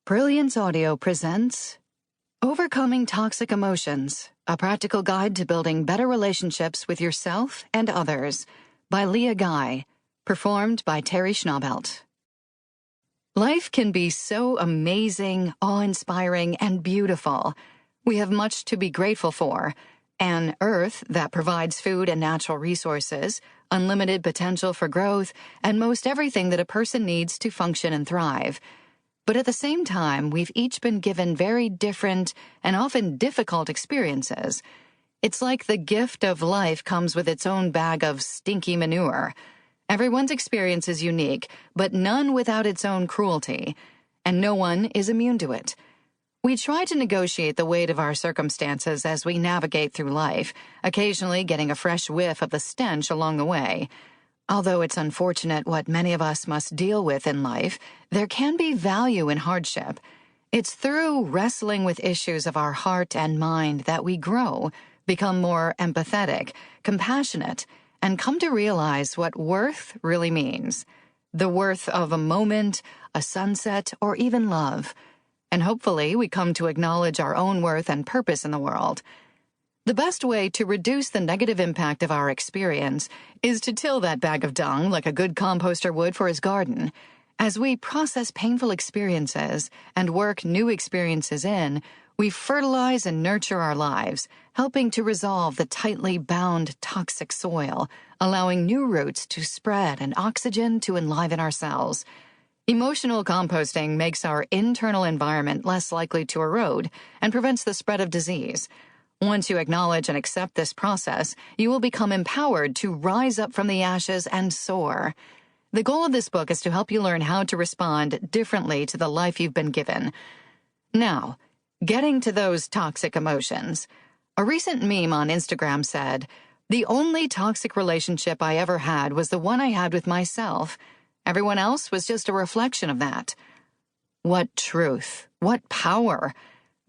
Brilliance Audio presents Overcoming Toxic Emotions, a practical guide to building better relationships with yourself and others, by Leah Guy, performed by Teri Schnaubelt. Life can be so amazing, awe-inspiring, and beautiful. We have much to be grateful for. An earth that provides food and natural resources, unlimited potential for growth, and most everything that a person needs to function and thrive. But at the same time, we've each been given very different and often difficult experiences. It's like the gift of life comes with its own bag of stinky manure. Everyone's experience is unique, but none without its own cruelty, and no one is immune to it. We try to negotiate the weight of our circumstances as we navigate through life, occasionally getting a fresh whiff of the stench along the way. Although it's unfortunate what many of us must deal with in life, there can be value in hardship. It's through wrestling with issues of our heart and mind that we grow, become more empathetic, compassionate, and come to realize what worth really means. The worth of a moment, a sunset, or even love. And hopefully we come to acknowledge our own worth and purpose in the world. The best way to reduce the negative impact of our experience is to till that bag of dung like a good composter would for his garden. As we process painful experiences and work new experiences in, we fertilize and nurture our lives, helping to resolve the tightly bound toxic soil, allowing new roots to spread and oxygen to enliven our cells. Emotional composting makes our internal environment less likely to erode and prevents the spread of disease. Once you acknowledge and accept this process, you will become empowered to rise up from the ashes and soar. The goal of this book is to help you learn how to respond differently to the life you've been given. Now, getting to those toxic emotions. A recent meme on Instagram said, "The only toxic relationship I ever had was the one I had with myself. Everyone else was just a reflection of that." What truth, what power!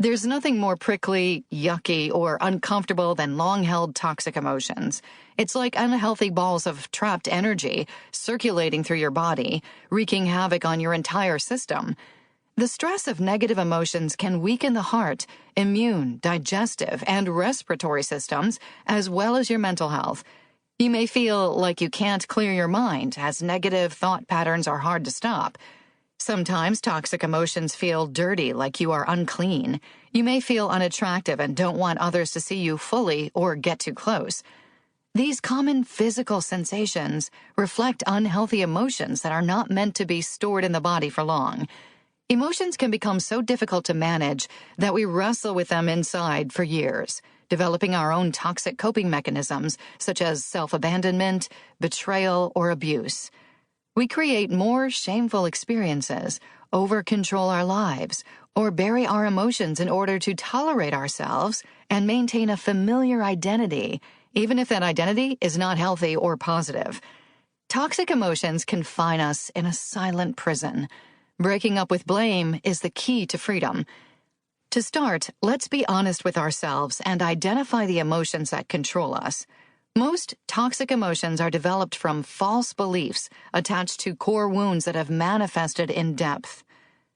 There's nothing more prickly, yucky, or uncomfortable than long-held toxic emotions. It's like unhealthy balls of trapped energy circulating through your body, wreaking havoc on your entire system. The stress of negative emotions can weaken the heart, immune, digestive, and respiratory systems, as well as your mental health. You may feel like you can't clear your mind, as negative thought patterns are hard to stop. Sometimes toxic emotions feel dirty, like you are unclean. You may feel unattractive and don't want others to see you fully or get too close. These common physical sensations reflect unhealthy emotions that are not meant to be stored in the body for long. Emotions can become so difficult to manage that we wrestle with them inside for years, developing our own toxic coping mechanisms such as self-abandonment, betrayal, or abuse. We create more shameful experiences, over-control our lives, or bury our emotions in order to tolerate ourselves and maintain a familiar identity, even if that identity is not healthy or positive. Toxic emotions confine us in a silent prison. Breaking up with blame is the key to freedom. To start, let's be honest with ourselves and identify the emotions that control us. Most toxic emotions are developed from false beliefs attached to core wounds that have manifested in depth.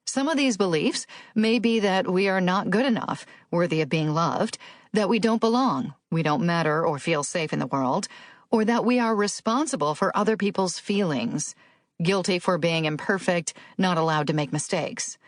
Some of these beliefs may be that we are not good enough, worthy of being loved, that we don't belong, we don't matter or feel safe in the world, or that we are responsible for other people's feelings, guilty for being imperfect, not allowed to make mistakes.